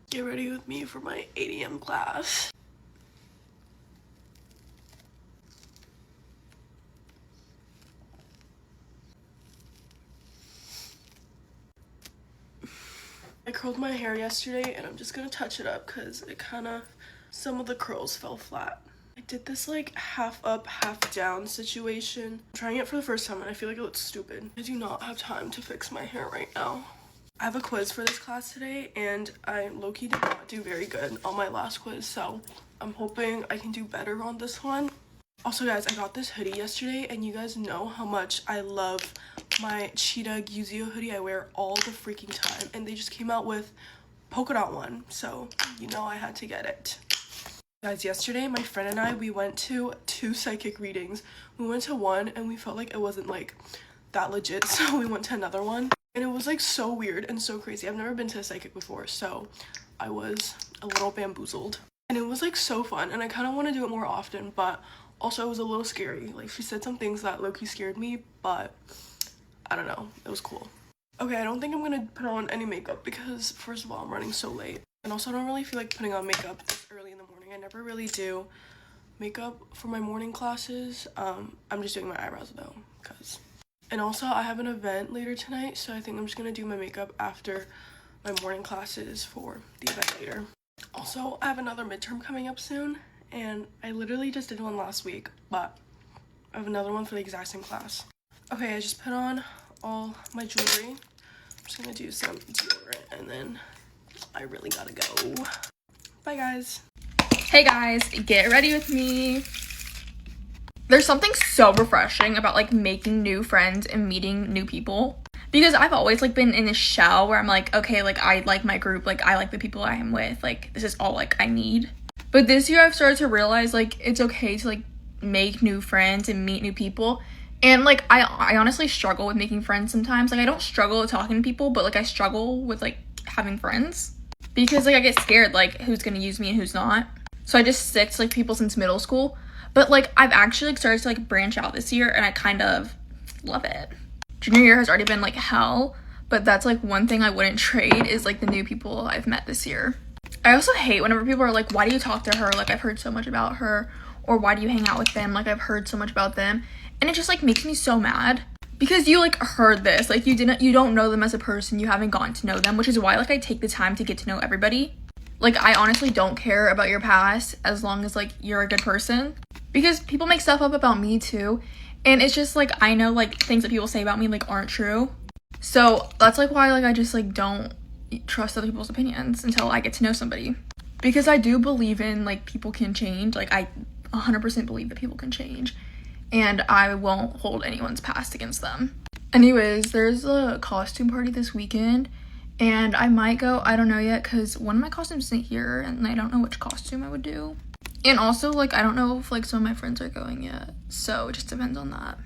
Get ready with me for my 8 a.m. class. I curled my hair yesterday and I'm just gonna touch it up because it some of the curls fell flat. I did this like half up, half down situation. I'm trying it for the first time and I feel like it looks stupid. I do not have time to fix my hair right now. I have a quiz for this class today and I low-key did not do very good on my last quiz, so I'm hoping I can do better on this one. Also guys, I got this hoodie yesterday and you guys know how much I love my cheetah Guzio hoodie. I wear all the freaking time and they just came out with polka dot one, so you know I had to get it. Guys, yesterday my friend and I, we went to 2 psychic readings. We went to one and we felt like it wasn't like that legit, so we went to another one and it was like so weird and so crazy. I've never been to a psychic before, so I was a little bamboozled and it was like so fun and I kind of want to do it more often, but also it was a little scary. Like she said some things that low-key scared me, but I don't know, it was cool. Okay, I don't think I'm gonna put on any makeup because first of all I'm running so late and also I don't really feel like putting on makeup this early in the morning. I never really do makeup for my morning classes. I'm just doing my eyebrows though, and also I have an event later tonight, so I think I'm just gonna do my makeup after my morning classes for the event later. Also, I have another midterm coming up soon and I literally just did one last week, but I have another one for the exact same class. Okay, I just put on all my jewelry. I'm just gonna do some deodorant and then I really gotta go. Bye guys. Hey guys, get ready with me. There's something so refreshing about like making new friends and meeting new people, because I've always like been in this shell where I'm like, okay, like I like my group, like I like the people I am with, like this is all like I need. But this year I've started to realize like it's okay to like make new friends and meet new people. And like I honestly struggle with making friends sometimes. Like I don't struggle with talking to people, but like I struggle with like having friends because like I get scared like who's gonna use me and who's not. So I just stick to like people since middle school. But like I've actually like started to like branch out this year and I kind of love it. Junior year has already been like hell, but that's like one thing I wouldn't trade is like the new people I've met this year. I also hate whenever people are like, why do you talk to her? Like I've heard so much about her. Or why do you hang out with them? Like I've heard so much about them. And it just like makes me so mad because you like heard this, like you don't know them as a person, you haven't gotten to know them, which is why like I take the time to get to know everybody. Like I honestly don't care about your past as long as like you're a good person, because people make stuff up about me too, and it's just like I know like things that people say about me like aren't true. So that's like why like I just like don't trust other people's opinions until I get to know somebody, because I do believe in like people can change. Like I 100% believe that people can change and I won't hold anyone's past against them. Anyways, there's a costume party this weekend and I might go, I don't know yet, because one of my costumes isn't here and I don't know which costume I would do. And also like I don't know if like some of my friends are going yet, so it just depends on that.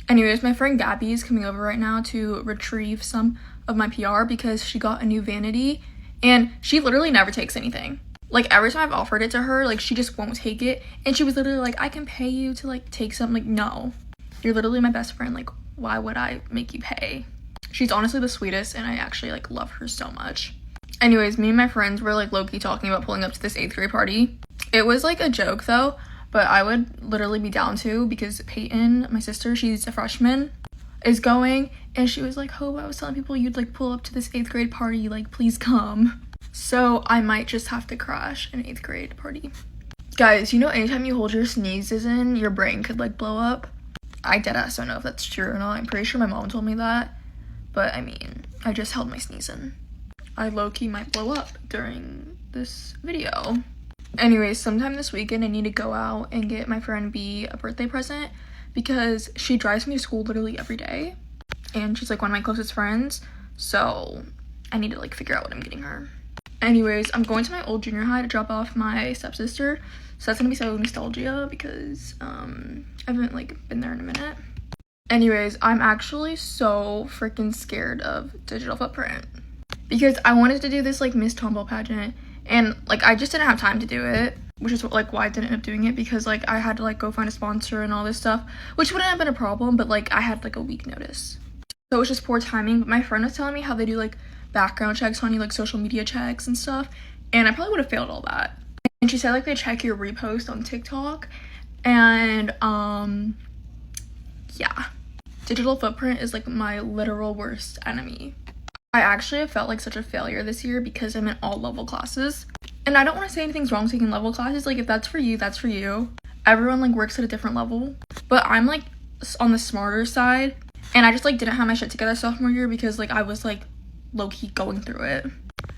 Anyways, my friend Gabby is coming over right now to retrieve some of my PR because she got a new vanity and she literally never takes anything. Like every time I've offered it to her, like she just won't take it, and she was literally like, I can pay you to like take something. Like no, you're literally my best friend, like why would I make you pay? She's honestly the sweetest and I actually like love her so much. Anyways, me and my friends were like low-key talking about pulling up to this 8th grade party. It was like a joke though, but I would literally be down to, because Peyton, my sister, she's a freshman, is going, and she was like, Hope, I was telling people you'd like pull up to this 8th grade party, like please come. So I might just have to crash an 8th grade party. Guys, you know anytime you hold your sneezes in, your brain could like blow up? I deadass don't know if that's true or not. I'm pretty sure my mom told me that. But I mean, I just held my sneeze in. I low-key might blow up during this video. Anyways, sometime this weekend I need to go out and get my friend B a birthday present because she drives me to school literally every day. And she's like one of my closest friends. So I need to like figure out what I'm getting her. Anyways, I'm going to my old junior high to drop off my stepsister, so that's gonna be so nostalgia because I haven't like been there in a minute. Anyways, I'm actually so freaking scared of digital footprint because I wanted to do this like Miss Tombow pageant and like I just didn't have time to do it, which is like why I didn't end up doing it, because like I had to like go find a sponsor and all this stuff, which wouldn't have been a problem, but like I had like a week notice, so it was just poor timing. But my friend was telling me how they do like background checks on you, like social media checks and stuff, and I probably would have failed all that. And she said like they check your repost on TikTok, and yeah, digital footprint is like my literal worst enemy. I actually have felt like such a failure this year because I'm in all level classes, and I don't want to say anything's wrong taking level classes. Like, if that's for you, that's for you. Everyone like works at a different level, but I'm like on the smarter side, and I just like didn't have my shit together sophomore year because like I was like low-key going through it,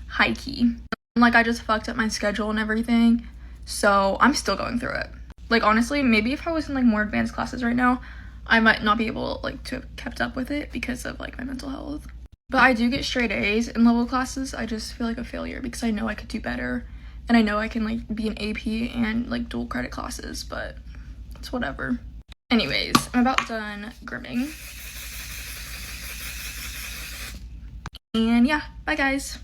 high-key. Like, I just fucked up my schedule and everything, so I'm still going through it. Like, honestly, maybe if I was in like more advanced classes right now, I might not be able like to have kept up with it because of like my mental health. But I do get straight A's in level classes. I just feel like a failure because I know I could do better, and I know I can like be in AP and like dual credit classes, but it's whatever. Anyways, I'm about done grimming. And yeah, bye guys.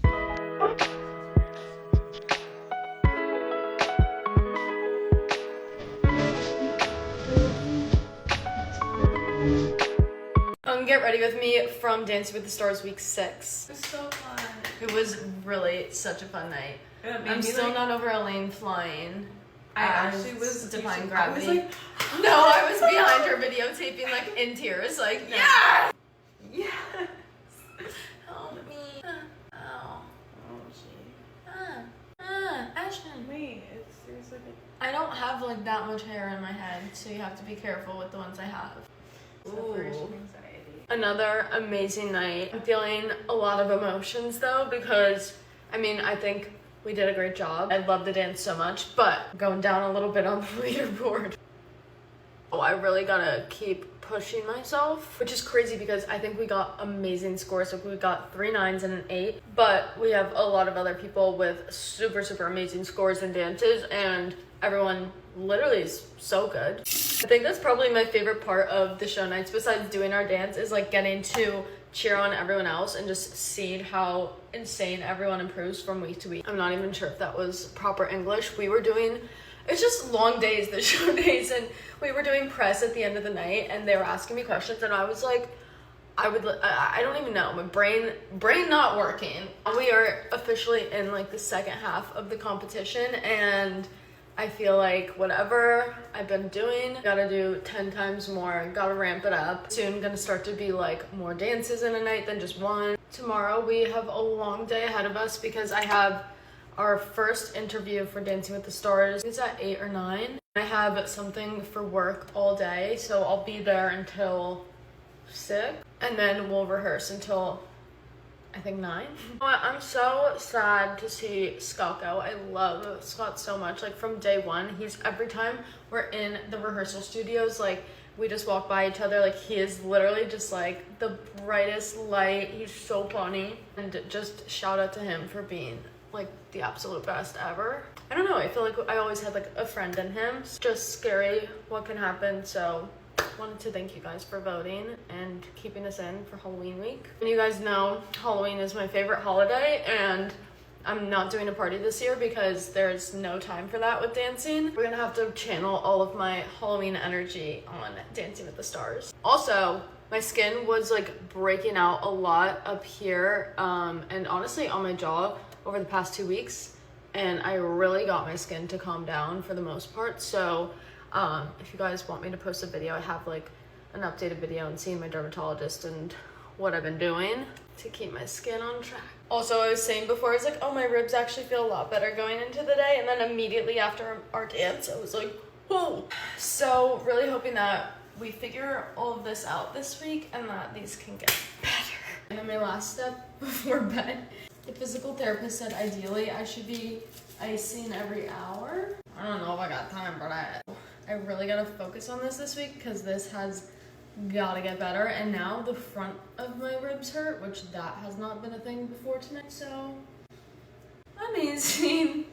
Get Ready With Me from Dancing with the Stars week 6. It was so fun. It was really such a fun night. Yeah, I'm still not over Elaine flying. I actually was defying gravity. gravity. I was behind her videotaping like in tears, like no. Yeah! Yes. Help me. Ow. Oh, gee. Ashton. Wait, it's seriously like... I don't have like that much hair in my head, so you have to be careful with the ones I have. Separation anxiety. Another amazing night. I'm feeling a lot of emotions though, because I mean, I think we did a great job. I love the dance so much, but going down a little bit on the leaderboard. Oh, I really gotta keep pushing myself, which is crazy because I think we got amazing scores. Like, we got 3 9s and an 8, but we have a lot of other people with super amazing scores in dances, and everyone literally is so good. I think that's probably my favorite part of the show nights, besides doing our dance, is like getting to cheer on everyone else and just seeing how insane everyone improves from week to week. I'm not even sure if that was proper English. We were doing, it's just long days, the show days, and we were doing press at the end of the night, and they were asking me questions, and I was like, I don't even know, my brain not working. We are officially in like the second half of the competition, and I feel like whatever I've been doing, gotta do 10 times more, gotta ramp it up. Soon gonna start to be like more dances in a night than just one. Tomorrow we have a long day ahead of us because I have our first interview for Dancing with the Stars. It's at 8 or 9. I have something for work all day, so I'll be there until 6, and then we'll rehearse until I think 9. I'm so sad to see Scott go. I love Scott so much. Like, from day one, he's, every time we're in the rehearsal studios, like, we just walk by each other, like, he is literally just like the brightest light. He's so funny, and just shout out to him for being like the absolute best ever. I don't know, I feel like I always had like a friend in him. It's just scary what can happen, so wanted to thank you guys for voting and keeping us in for Halloween week. And you guys know Halloween is my favorite holiday, and I'm not doing a party this year because there's no time for that with dancing. We're gonna have to channel all of my Halloween energy on Dancing with the Stars. Also, my skin was like breaking out a lot up here, and honestly on my jaw over the past 2 weeks, and I really got my skin to calm down for the most part. So if you guys want me to post a video, I have like an updated video and seeing my dermatologist and what I've been doing to keep my skin on track. Also, I was saying before, I was like, oh, my ribs actually feel a lot better going into the day, and then immediately after our dance, I was like, whoa. So really hoping that we figure all of this out this week and that these can get better. And then my last step before bed, the physical therapist said ideally I should be icing every hour. I don't know if I got time for that. I really gotta focus on this week because this has gotta get better. And now the front of my ribs hurt, which that has not been a thing before tonight. So amazing.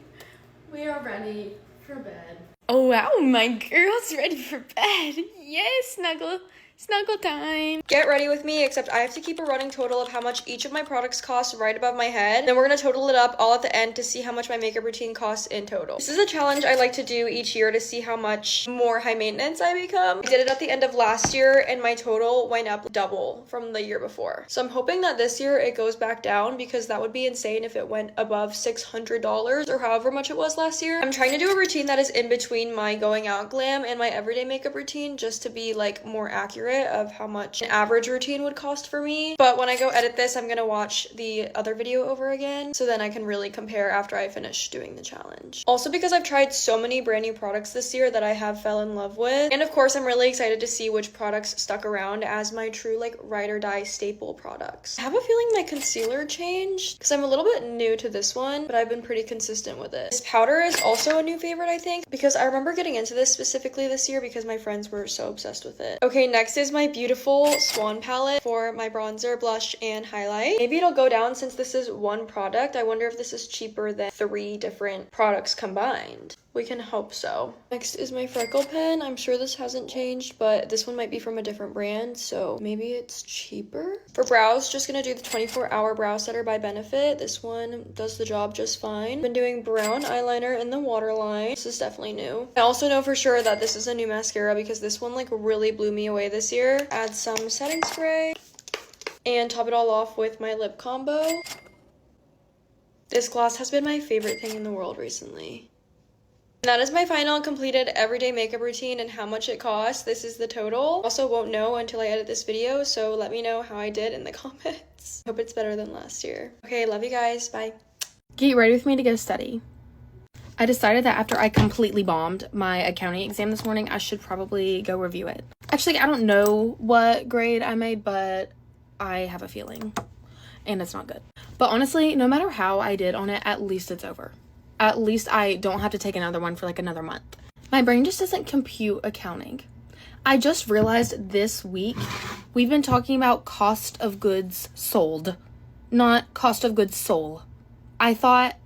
We are ready for bed. Oh wow, my girl's ready for bed. Yes, Snuggle. Snuggle time. Get ready with me, except I have to keep a running total of how much each of my products cost right above my head. Then we're gonna total it up all at the end to see how much my makeup routine costs in total. This is a challenge I like to do each year to see how much more high maintenance I become. I did it at the end of last year and my total went up double from the year before. So I'm hoping that this year it goes back down because that would be insane if it went above $600 or however much it was last year. I'm trying to do a routine that is in between my going out glam and my everyday makeup routine just to be like more accurate of how much an average routine would cost for me. But when I go edit this, I'm gonna watch the other video over again so then I can really compare after I finish doing the challenge. Also because I've tried so many brand new products this year that I have fell in love with. And of course, I'm really excited to see which products stuck around as my true like ride or die staple products. I have a feeling my concealer changed because I'm a little bit new to this one, but I've been pretty consistent with it. This powder is also a new favorite, I think, because I remember getting into this specifically this year because my friends were so obsessed with it. Okay, next is my beautiful Swan palette for my bronzer, blush, and highlight. Maybe it'll go down since this is one product. I wonder if this is cheaper than 3 different products combined. We can hope so. Next is my freckle pen. I'm sure this hasn't changed, but this one might be from a different brand, so maybe it's cheaper. For brows, just gonna do the 24-hour brow setter by Benefit. This one does the job just fine. Been doing brown eyeliner in the waterline. This is definitely new. I also know for sure that this is a new mascara because this one like really blew me away this year. Add some setting spray and top it all off with my lip combo. This gloss has been my favorite thing in the world recently. That is my final completed everyday makeup routine and how much it costs. This is the total. Also won't know until I edit this video, so let me know how I did in the comments. Hope it's better than last year. Okay, love you guys. Bye. Get ready with me to go study. I decided that after I completely bombed my accounting exam this morning, I should probably go review it. Actually, I don't know what grade I made, but I have a feeling, and it's not good. But honestly, no matter how I did on it, at least it's over. At least I don't have to take another one for like another month. My brain just doesn't compute accounting. I just realized this week we've been talking about cost of goods sold, not cost of goods sold. I thought,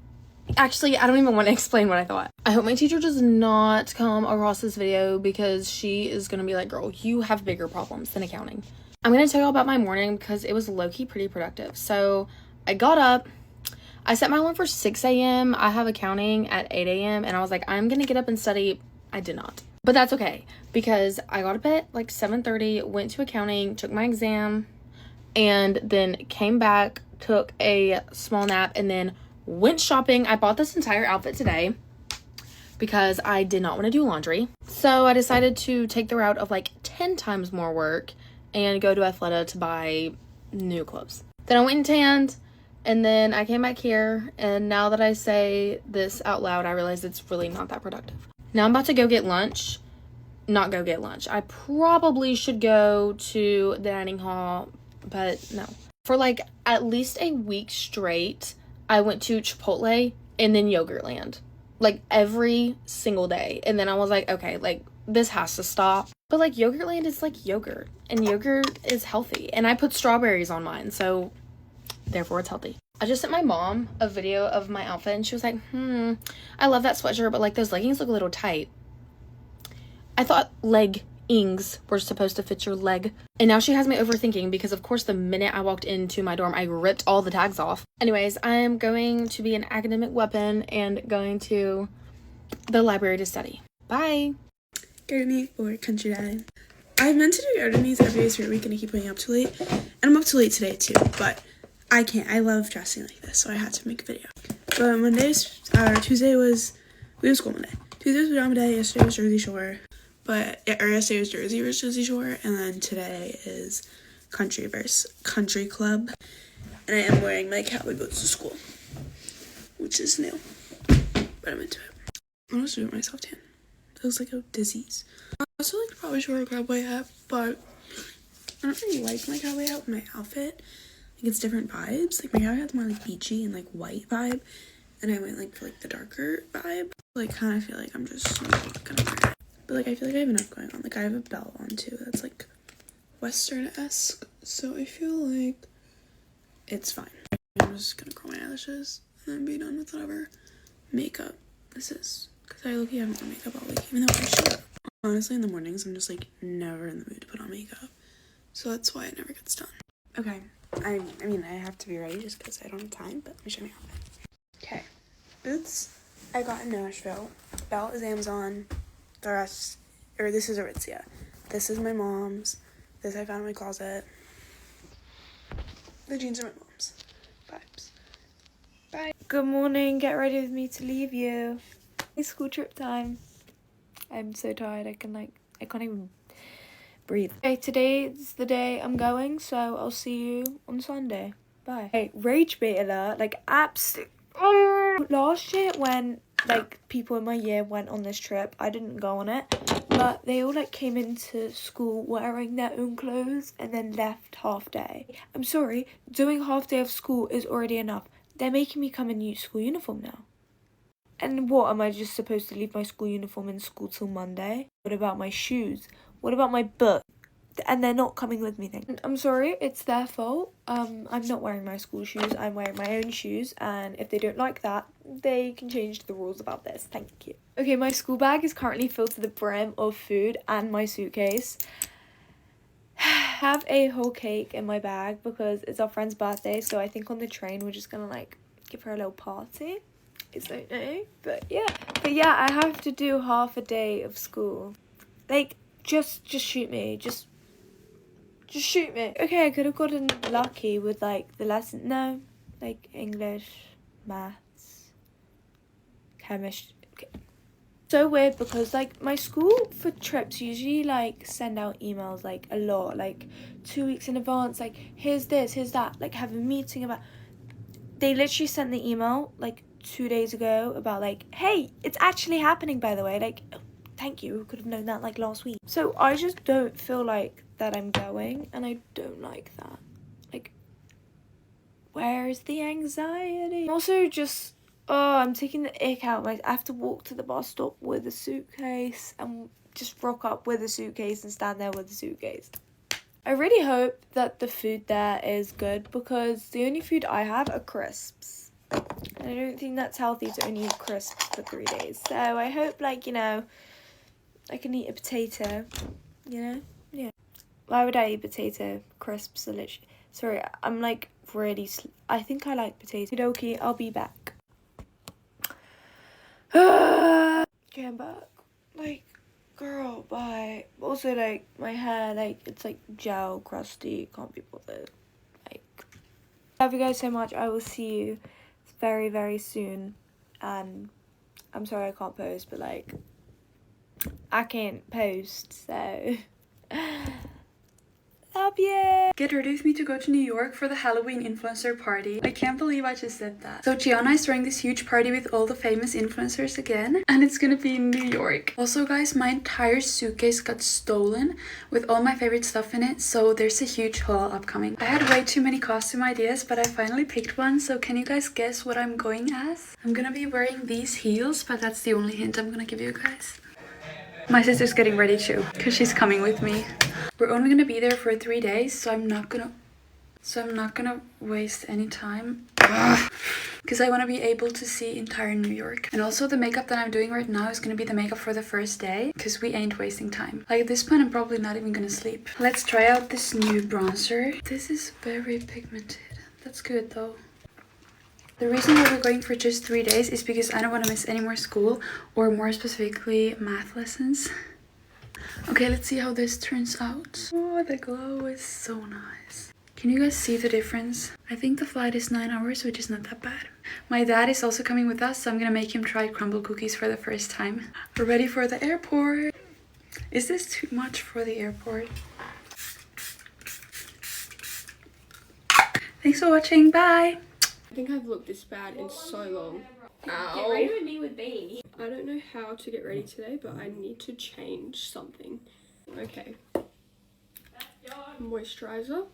actually, I don't even want to explain what I thought. I hope my teacher does not come across this video because she is going to be like, girl, you have bigger problems than accounting. I'm going to tell you all about my morning because it was low-key pretty productive. So I got up. I set my alarm for 6 a.m. I have accounting at 8 a.m. and I was like, I'm gonna get up and study. I did not. But that's okay because I got up at like 7:30, went to accounting, took my exam, and then came back, took a small nap, and then went shopping. I bought this entire outfit today because I did not want to do laundry. So I decided to take the route of like 10 times more work and go to Athleta to buy new clothes. Then I went and tanned. And then I came back here, and now that I say this out loud, I realize it's really not that productive. Now I'm about to go get lunch. Not go get lunch. I probably should go to the dining hall, but no. For like at least a week straight, I went to Chipotle and then Yogurtland. Like every single day. And then I was like, okay, like this has to stop. But like Yogurtland is like yogurt, and yogurt is healthy. And I put strawberries on mine, so therefore it's healthy. I just sent my mom a video of my outfit and she was like, I love that sweatshirt, but like those leggings look a little tight. I thought leggings were supposed to fit your leg. And now she has me overthinking because of course the minute I walked into my dorm, I ripped all the tags off. Anyways, I'm going to be an academic weapon and going to the library to study. Bye. Gardening or country dad. I meant to do gardening every day for a week and I keep putting up too late. And I'm up too late today too, but I can't. I love dressing like this, so I had to make a video. But Tuesday was, we had school Monday. Tuesday was pajama day, yesterday was Jersey Shore. Yesterday was Jersey versus Jersey Shore, and then today is country versus country club. And I am wearing my cowboy boots to school, which is new, but I'm into it. I'm also doing myself tan. It looks like a disease. I also like to probably wear a cowboy hat, but I don't really like my cowboy hat with my outfit. Like it's different vibes. Like my cowboy hat's more like beachy and like white vibe, and I went like for like the darker vibe. Like kind of feel like I'm just not gonna wear it. But like I feel like I have enough going on. Like I have a belt on too that's like Western-esque, so I feel like it's fine. I'm just gonna curl my eyelashes and then be done with whatever makeup this is. Because I look-y haven't done makeup all week, even though I should. Honestly, in the mornings, I'm just like never in the mood to put on makeup. so that's why it never gets done. Okay, I mean, I have to be ready just because I don't have time, but let me show you my outfit. Okay, boots I got in Nashville. Belt is Amazon. The rest, or this is Aritzia. This is my mom's. This I found in my closet. The jeans are my mom's. Vibes. Bye. Good morning, get ready with me to leave you. It's school trip time. I'm so tired, I can't even breathe. Okay, today's the day I'm going, so I'll see you on Sunday. Bye. Hey, rage bait alert, like absolute. Last year when like people in my year went on this trip, I didn't go on it, but they all like came into school wearing their own clothes and then left half day. I'm sorry, doing half day of school is already enough. They're making me come in school uniform now. And what, am I just supposed to leave my school uniform in school till Monday? What about my shoes? What about my book? And they're not coming with me then. I'm sorry, it's their fault. I'm not wearing my school shoes, I'm wearing my own shoes, and if they don't like that, they can change the rules about this. Thank you. Okay, my school bag is currently filled to the brim of food and my suitcase. Have a whole cake in my bag because it's our friend's birthday, so I think on the train we're just gonna like give her a little party. I don't know, but yeah, I have to do half a day of school. Like, just shoot me, just shoot me. Okay, I could have gotten lucky with like the lesson. No, like English, maths, chemistry. So weird because like my school for trips usually like send out emails like a lot, like 2 weeks in advance, like here's this, here's that, like have a meeting about. They literally sent the email like 2 days ago about like, hey, it's actually happening, by the way. Like, oh, thank you, could have known that like last week. So I just don't feel like that I'm going, and I don't like that. Like, where's the anxiety? Also just, oh, I'm taking the ick out. I have to walk to the bus stop with a suitcase and just rock up with a suitcase and stand there with a suitcase. I really hope that the food there is good because the only food I have are crisps. And I don't think that's healthy to only eat crisps for 3 days. So I hope, like, you know, I can eat a potato, you know? Yeah. Why would I eat potato? Crisps are literally... Sorry, I'm, like, really... I think I like potato. Okie, I'll be back. Okay, I'm back. Like... Girl, bye. Also, like, my hair, like, it's, like, gel, crusty, can't be bothered. Like, love you guys so much. I will see you very, very soon. And I'm sorry I can't post, but, like, I can't post, so... Love you! Get ready with me to go to New York for the Halloween influencer party. I can't believe I just said that. So Gianna is throwing this huge party with all the famous influencers again, and it's gonna be in New York. Also guys, my entire suitcase got stolen with all my favorite stuff in it, so there's a huge haul upcoming. I had way too many costume ideas, but I finally picked one, so can you guys guess what I'm going as? I'm gonna be wearing these heels, but that's the only hint I'm gonna give you guys. My sister's getting ready too, because she's coming with me. We're only gonna be there for 3 days, so I'm not gonna waste any time. Because I want to be able to see entire New York. And also the makeup that I'm doing right now is gonna be the makeup for the first day, because we ain't wasting time. Like at this point I'm probably not even gonna sleep. Let's try out this new bronzer. This is very pigmented. That's good though. The reason why we're going for just 3 days is because I don't want to miss any more school, or more specifically math lessons. Okay, let's see how this turns out. Oh, the glow is so nice. Can you guys see the difference? I think the flight is 9 hours, which is not that bad. My dad is also coming with us, so I'm gonna make him try crumble cookies for the first time. We're ready for the airport. Is this too much for the airport? Thanks for watching, bye! I think I've looked this bad in so long. Ow. Get ready with me with me. I don't know how to get ready today, but I need to change something. Okay. Moisturizer.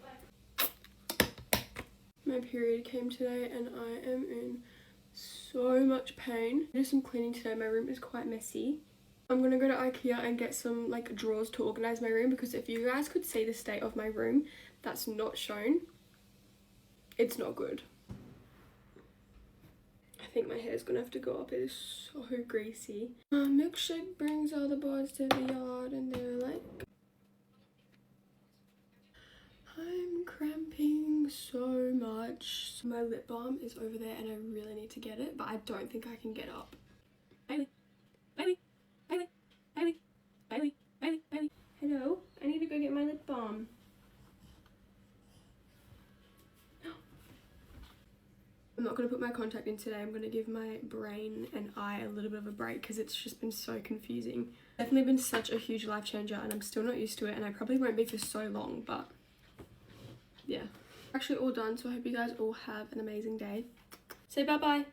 My period came today and I am in so much pain. I did some cleaning today. My room is quite messy. I'm gonna go to IKEA and get some like drawers to organize my room, because if you guys could see the state of my room that's not shown, it's not good. I think my hair's gonna have to go up. It is so greasy. Milkshake brings all the boys to the yard and they're like, much. My lip balm is over there and I really need to get it, but I don't think I can get up. Bailey, Bailey, Bailey, Bailey, Bailey, Bailey, Bailey. Hello, I need to go get my lip balm. I'm not going to put my contact in today. I'm going to give my brain and eye a little bit of a break because it's just been so confusing. Definitely been such a huge life changer and I'm still not used to it, and I probably won't be for so long, but yeah. Actually all done, so I hope you guys all have an amazing day. Say bye-bye.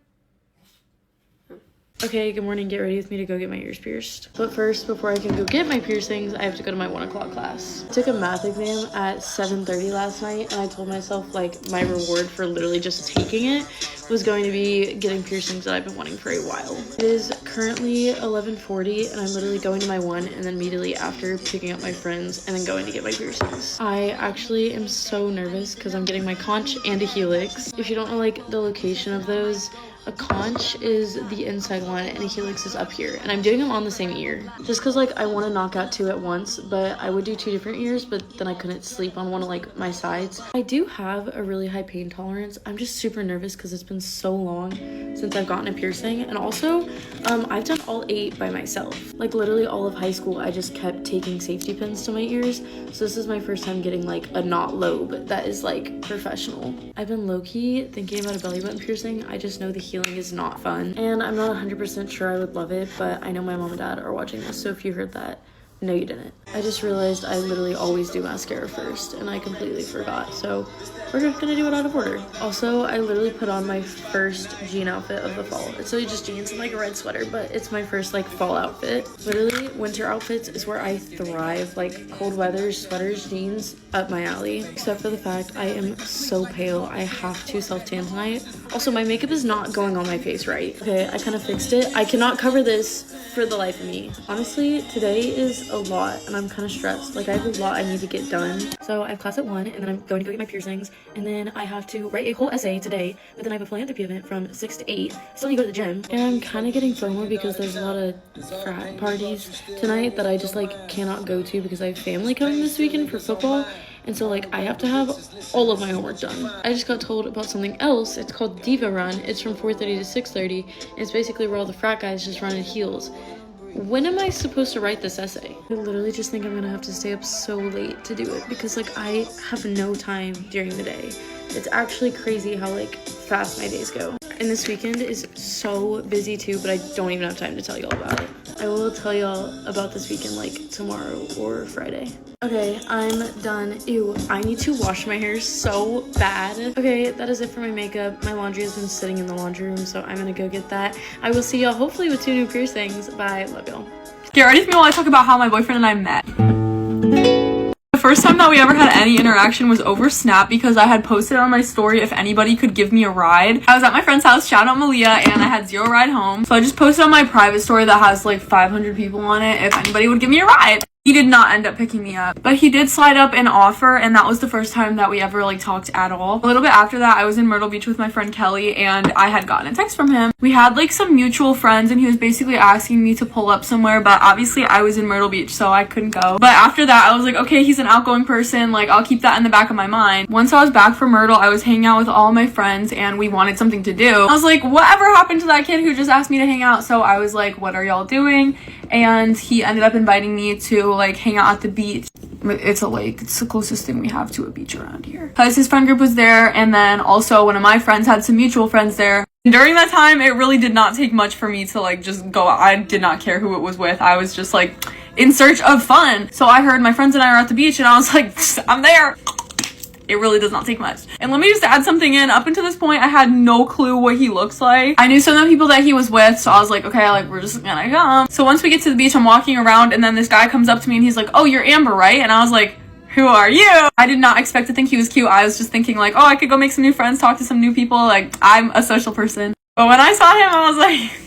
Okay, good morning. Get ready with me to go get my ears pierced. But first, before I can go get my piercings, I have to go to my 1 o'clock class. I took a math exam at 7:30 last night, and I told myself, like, my reward for literally just taking it was going to be getting piercings that I've been wanting for a while. It is currently 11:40, and I'm literally going to my 1, and then immediately after picking up my friends, and then going to get my piercings. I actually am so nervous because I'm getting my conch and a helix. If you don't know, like, the location of those, a conch is the inside one and a helix is up here, and I'm doing them on the same ear just because like I want to knock out 2 at once, but I would do 2 different ears, but then I couldn't sleep on one of like my sides. I do have a really high pain tolerance. I'm just super nervous because it's been so long since I've gotten a piercing, and also I've done all 8 by myself. Like literally all of high school I just kept taking safety pins to my ears, so this is my first time getting like a not lobe that is like professional. I've been low-key thinking about a belly button piercing. I just know the healing is not fun, and I'm not 100% sure I would love it, but I know my mom and dad are watching this, so if you heard that, no you didn't. I just realized I literally always do mascara first and I completely forgot, so we're just gonna do it out of order. Also, I literally put on my first jean outfit of the fall. It's really just jeans and like a red sweater, but it's my first like fall outfit. Literally winter outfits is where I thrive. Like cold weather, sweaters, jeans, up my alley. Except for the fact I am so pale, I have to self-tan tonight. Also, my makeup is not going on my face right. Okay, I kind of fixed it. I cannot cover this for the life of me. Honestly, today is a lot and I'm kind of stressed. Like I have a lot I need to get done. So I have class at 1 and then I'm going to go get my piercings, and then I have to write a whole essay today, but then I have a philanthropy event from 6 to 8. Still need to go to the gym, and I'm kind of getting FOMO because there's a lot of frat parties tonight that I just like cannot go to because I have family coming this weekend for football. And so like I have to have all of my homework done. I just got told about something else. It's called Diva Run. It's from 4:30 to 6:30, and it's basically where all the frat guys just run in heels. When am I supposed to write this essay? I literally just think I'm gonna have to stay up so late to do it because like I have no time during the day. It's actually crazy how like fast my days go. And this weekend is so busy too, but I don't even have time to tell y'all about it. I will tell y'all about this weekend like tomorrow or Friday. Okay, I'm done. Ew, I need to wash my hair so bad. Okay, that is it for my makeup. My laundry has been sitting in the laundry room, so I'm gonna go get that. I will see y'all hopefully with 2 new piercings. Bye, love y'all. Get ready with me while I talk about how my boyfriend and I met. The first time that we ever had any interaction was over Snap because I had posted on my story if anybody could give me a ride. I was at my friend's house, shout out Malia, and I had 0 ride home. So I just posted on my private story that has like 500 people on it if anybody would give me a ride. He did not end up picking me up, but he did slide up an offer, and that was the first time that we ever like talked at all. A little bit after that, I was in Myrtle Beach with my friend Kelly, and I had gotten a text from him. We had like some mutual friends, and he was basically asking me to pull up somewhere, but obviously I was in Myrtle Beach, so I couldn't go. But after that, I was like, okay, he's an outgoing person, like I'll keep that in the back of my mind. Once I was back from Myrtle, I was hanging out with all my friends, and we wanted something to do. I was like, whatever happened to that kid who just asked me to hang out? So I was like, what are y'all doing? And he ended up inviting me to like hang out at the beach. It's a lake. It's the closest thing we have to a beach around here. Because his friend group was there, and then also one of my friends had some mutual friends there. During that time, it really did not take much for me to like just go out. I did not care who it was with. I was just like in search of fun. So I heard my friends and I are at the beach, and I was like, I'm there. It really does not take much. And let me just add something in. Up until this point, I had no clue what he looks like. I knew some of the people that he was with, so I was like, okay, like we're just gonna come. So once we get to the beach, I'm walking around, and then this guy comes up to me and he's like, oh, you're Amber, right? And I was like, who are you? I did not expect to think he was cute. I was just thinking like, oh, I could go make some new friends, talk to some new people. Like, I'm a social person. But when I saw him, I was like...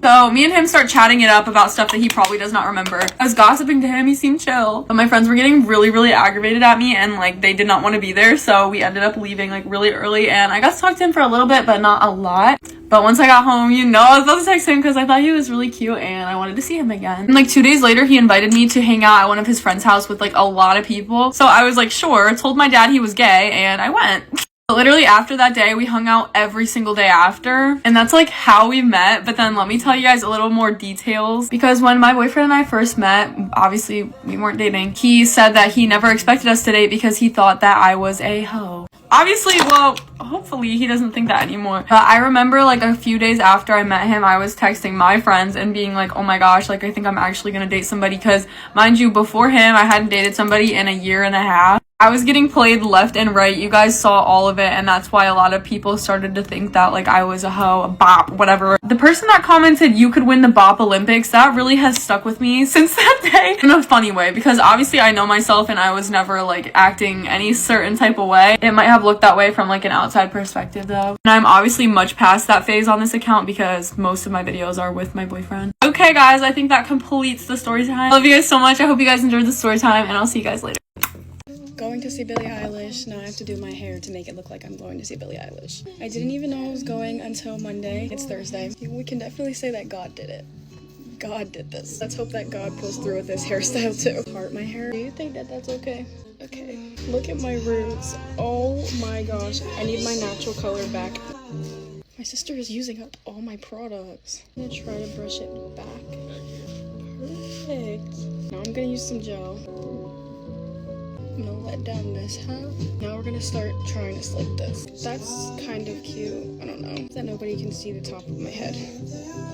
So me and him start chatting it up about stuff that he probably does not remember. I was gossiping to him, he seemed chill. But my friends were getting really, really aggravated at me, and like they did not want to be there. So we ended up leaving like really early, and I got to talk to him for a little bit, but not a lot. But once I got home, you know, I was about to text him because I thought he was really cute and I wanted to see him again. And like 2 days later, he invited me to hang out at one of his friends' house with like a lot of people. So I was like, sure, told my dad he was gay, and I went. But literally after that day, we hung out every single day after, and that's like how we met. But then let me tell you guys a little more details, because when my boyfriend and I first met, obviously we weren't dating, he said that he never expected us to date because he thought that I was a hoe. Obviously, well, hopefully he doesn't think that anymore. But I remember like a few days after I met him, I was texting my friends and being like, oh my gosh, like I think I'm actually gonna date somebody, because mind you, before him, I hadn't dated somebody in a year and a half. I was getting played left and right. You guys saw all of it, and that's why a lot of people started to think that like I was a hoe, a bop, whatever. The person that commented you could win the bop Olympics, that really has stuck with me since that day in a funny way, because obviously I know myself and I was never like acting any certain type of way. It might have looked that way from like an outside perspective though, and I'm obviously much past that phase on this account because most of my videos are with my boyfriend. Okay guys, I think that completes the story time. I love you guys so much. I hope you guys enjoyed the story time, and I'll see you guys later. Going to see Billie Eilish. Now I have to do my hair to make it look like I'm going to see Billie Eilish. I didn't even know I was going until Monday. It's Thursday. We can definitely say that God did it. God did this. Let's hope that God pulls through with this hairstyle too. Part my hair. Do you think that that's okay? Okay. Look at my roots. Oh my gosh. I need my natural color back. My sister is using up all my products. I'm gonna try to brush it back. Perfect. Now I'm gonna use some gel. I'm gonna let down this half. Now we're gonna start trying to slick this. That's kind of cute. I don't know. That nobody can see the top of my head.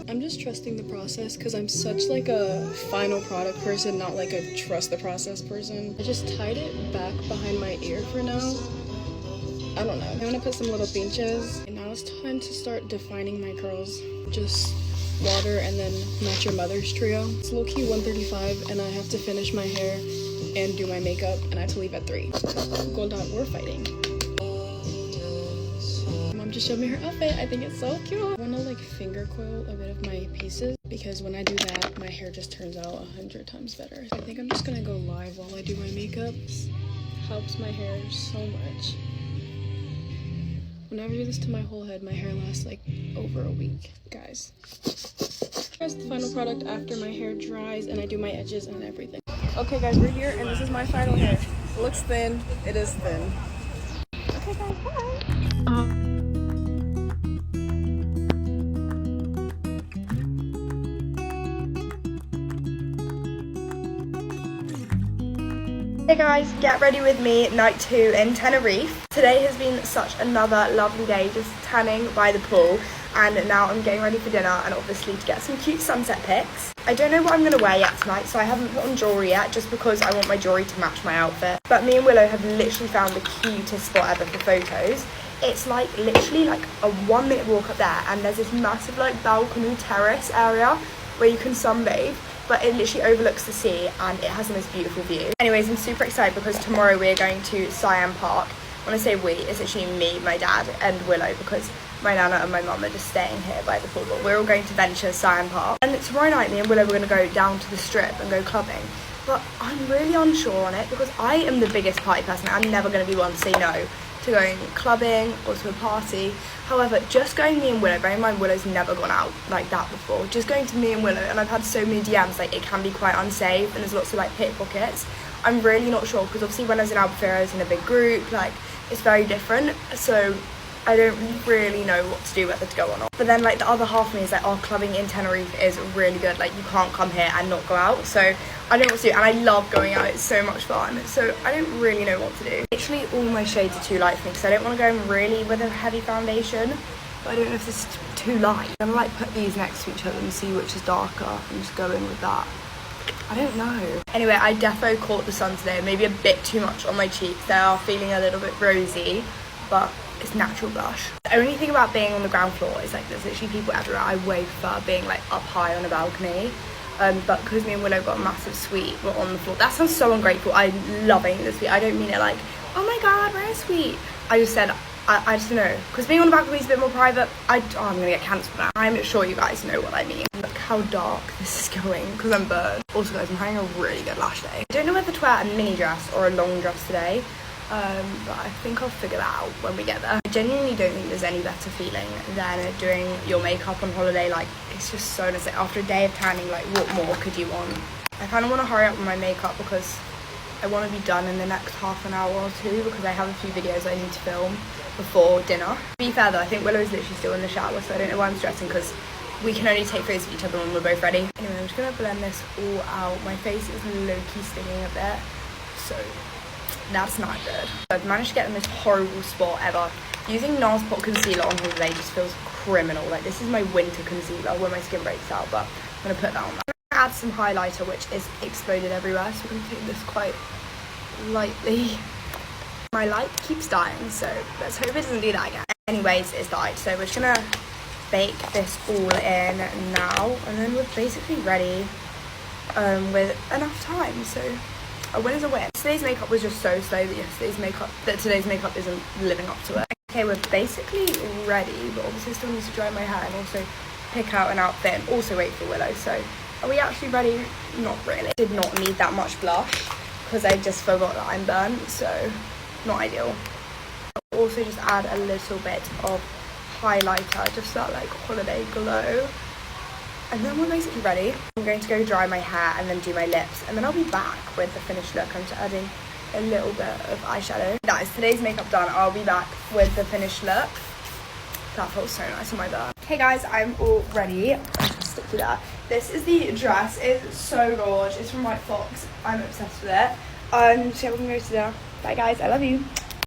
I'm just trusting the process because I'm such like a final product person, not like a trust the process person. I just tied it back behind my ear for now. I don't know. I'm gonna put some little pinches. And now it's time to start defining my curls. Just water and then match your mother's trio. It's low-key 1:35 and I have to finish my hair and do my makeup, and I have to leave at 3. Gold dot, we're fighting. Mom just showed me her outfit. I think it's so cute. I want to like finger coil a bit of my pieces because when I do that, my hair just turns out 100 times better. I think I'm just gonna go live while I do my makeup. Helps my hair so much. Whenever I do this to my whole head, my hair lasts like over a week, guys. Here's the final product after my hair dries and I do my edges and everything. Okay guys, we're here and this is my final hair. It looks thin. It is thin. Okay guys, bye. Hey guys, get ready with me, night 2 in Tenerife. Today has been such another lovely day, just tanning by the pool, and now I'm getting ready for dinner and obviously to get some cute sunset pics. I don't know what I'm going to wear yet tonight, so I haven't put on jewellery yet just because I want my jewellery to match my outfit. But me and Willow have literally found the cutest spot ever for photos. It's like literally like a 1-minute walk up there, and there's this massive like balcony terrace area where you can sunbathe. But it literally overlooks the sea and it has the most beautiful view. Anyways, I'm super excited because tomorrow we're going to Siam Park. When I say we, it's actually me, my dad and Willow, because my nana and my mum are just staying here by the pool. But we're all going to venture Siam Park. And tomorrow night me and Willow are going to go down to the strip and go clubbing. But I'm really unsure on it because I am the biggest party person. I'm never going to be one to say no to going clubbing or to a party. However, just going me and Willow, bearing in mind Willow's never gone out like that before, just going to me and Willow, and I've had so many DMs, like it can be quite unsafe and there's lots of like pickpockets. I'm really not sure because obviously when I was in Albufeira I was in a big group, like it's very different, so I don't really know what to do, whether to go or not. But then like the other half of me is like, oh, clubbing in Tenerife is really good, like you can't come here and not go out, so I don't know what to do, and I love going out, it's so much fun, so I don't really know what to do. Literally all my shades are too light for me because I don't want to go in really with a heavy foundation, but I don't know if this is too light. I'm gonna like put these next to each other and see which is darker and just go in with that. I don't know. Anyway, I defo caught the sun today, maybe a bit too much on my cheeks. They are feeling a little bit rosy, but it's natural blush. The only thing about being on the ground floor is like there's literally people everywhere. I way prefer being like up high on a balcony. But because me and Willow got a massive suite, we're on the floor. That sounds so ungrateful. I'm loving the suite. I don't mean it like, oh my god, we're a suite. I just said, I just don't know. Because being on the balcony is a bit more private. I'm gonna get cancelled now. I'm sure you guys know what I mean. Look how dark this is going because I'm burned. Also guys, I'm having a really good lash day. I don't know whether to wear a mini dress or a long dress today. But I think I'll figure that out when we get there. I genuinely don't think there's any better feeling than doing your makeup on holiday. Like, it's just so nice. Like, after a day of tanning, like, what more could you want? I kind of want to hurry up with my makeup because I want to be done in the next half an hour or two because I have a few videos I need to film. before dinner. To be fair though, I think Willow is literally still in the shower, so I don't know why I'm stressing because we can only take photos of each other when we're both ready. Anyway, I'm just gonna blend this all out. My face is low-key stinging a bit, so that's not good. I've managed to get in this horrible spot ever. Using NARS Pot Concealer on holiday just feels criminal. Like, this is my winter concealer when my skin breaks out, but I'm gonna put that on. I'm gonna add some highlighter, which is exploded everywhere, so I'm gonna take this quite lightly. My light keeps dying, so let's hope it doesn't do that again. Anyways, it's died, so we're just gonna bake this all in now, and then we're basically ready with enough time, so a win is a win. Today's makeup was just so slow that today's makeup isn't living up to it. Okay, we're basically ready, but obviously still need to dry my hair and also pick out an outfit and also wait for Willow. So are we actually ready? Not really. Did not need that much blush because I just forgot that I'm burnt, so not ideal. I'll also just add a little bit of highlighter, just that like holiday glow. And then we're basically ready. I'm going to go dry my hair and then do my lips, and then I'll be back with the finished look. I'm just adding a little bit of eyeshadow. That is today's makeup done. I'll be back with the finished look. That felt so nice on my back. Hey guys, I'm all ready. I'm just stick to that. This is the dress. It's so gorgeous. It's from White Fox. I'm obsessed with it. So yeah, we're gonna go to dinner. Bye guys, I love you.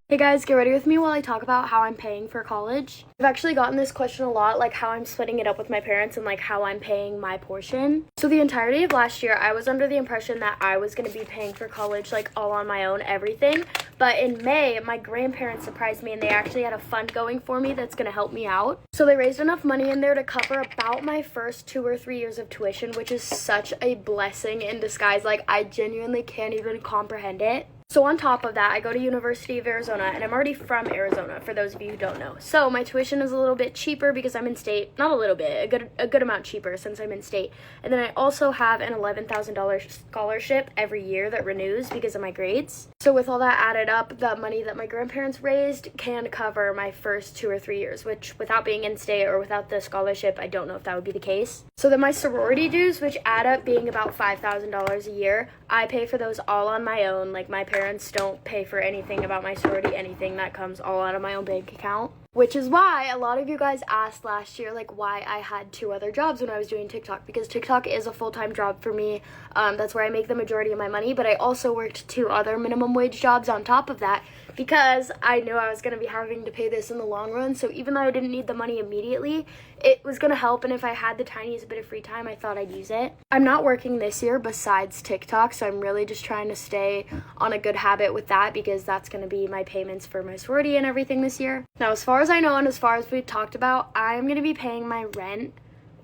Hey guys, get ready with me while I talk about how I'm paying for college. I've actually gotten this question a lot, like how I'm splitting it up with my parents and like how I'm paying my portion. So the entirety of last year, I was under the impression that I was going to be paying for college like all on my own, everything. But in May, my grandparents surprised me and they actually had a fund going for me that's going to help me out. So they raised enough money in there to cover about my first 2 or 3 years of tuition, which is such a blessing in disguise. Like, I genuinely can't even comprehend it. So on top of that, I go to University of Arizona, and I'm already from Arizona, for those of you who don't know. So my tuition is a little bit cheaper because I'm in state. Not a little bit, a good amount cheaper since I'm in state. And then I also have an $11,000 scholarship every year that renews because of my grades. So with all that added up, the money that my grandparents raised can cover my first 2 or 3 years, which without being in state or without the scholarship, I don't know if that would be the case. So then my sorority dues, which add up being about $5,000 a year, I pay for those all on my own. Like, my parents don't pay for anything about my sorority, anything that comes all out of my own bank account. Which is why a lot of you guys asked last year, like, why I had 2 other jobs when I was doing TikTok, because TikTok is a full-time job for me. That's where I make the majority of my money, but I also worked 2 other minimum wage jobs on top of that because I knew I was going to be having to pay this in the long run. So even though I didn't need the money immediately, it was going to help, and if I had the tiniest bit of free time, I thought I'd use it. I'm not working this year besides TikTok, so I'm really just trying to stay on a good habit with that because that's going to be my payments for my sorority and everything this year. Now, as far as I know and as far as we talked about, I'm going to be paying my rent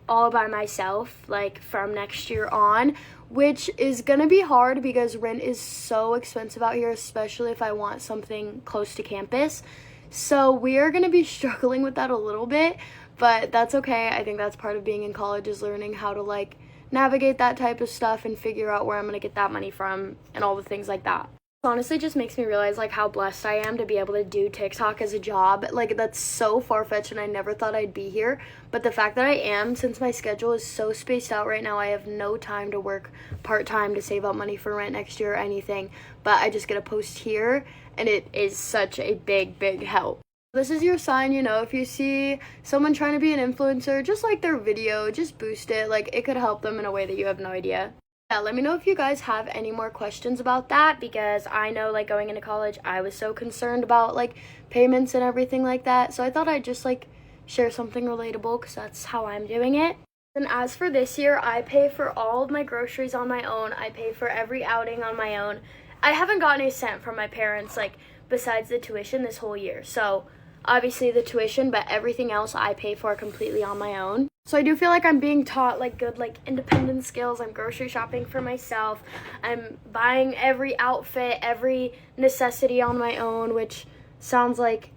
all by myself, like, from next year on, which is gonna be hard because rent is so expensive out here, especially if I want something close to campus. So we are gonna be struggling with that a little bit, but that's okay. I think that's part of being in college, is learning how to like navigate that type of stuff and figure out where I'm gonna get that money from and all the things like that. Honestly, just makes me realize like how blessed I am to be able to do TikTok as a job. Like, that's so far-fetched and I never thought I'd be here, but the fact that I am, since my schedule is so spaced out right now, I have no time to work part-time to save up money for rent next year or anything, but I just get a post here and it is such a big help. This is your sign, you know, if you see someone trying to be an influencer, just like their video, just boost it. Like, it could help them in a way that you have no idea. Yeah, let me know if you guys have any more questions about that, because I know, like, going into college, I was so concerned about, like, payments and everything like that. So I thought I'd just, like, share something relatable because that's how I'm doing it. And as for this year, I pay for all of my groceries on my own. I pay for every outing on my own. I haven't gotten a cent from my parents, like, besides the tuition this whole year. So obviously the tuition, but everything else I pay for completely on my own. So I do feel like I'm being taught like good like independent skills. I'm grocery shopping for myself. I'm buying every outfit, every necessity on my own, which sounds like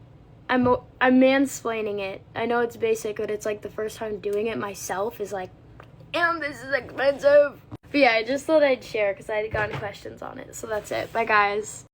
I'm mansplaining it. I know it's basic, but it's like the first time doing it myself is like, damn, this is expensive. But yeah, I just thought I'd share because I had gotten questions on it. So that's it. Bye guys.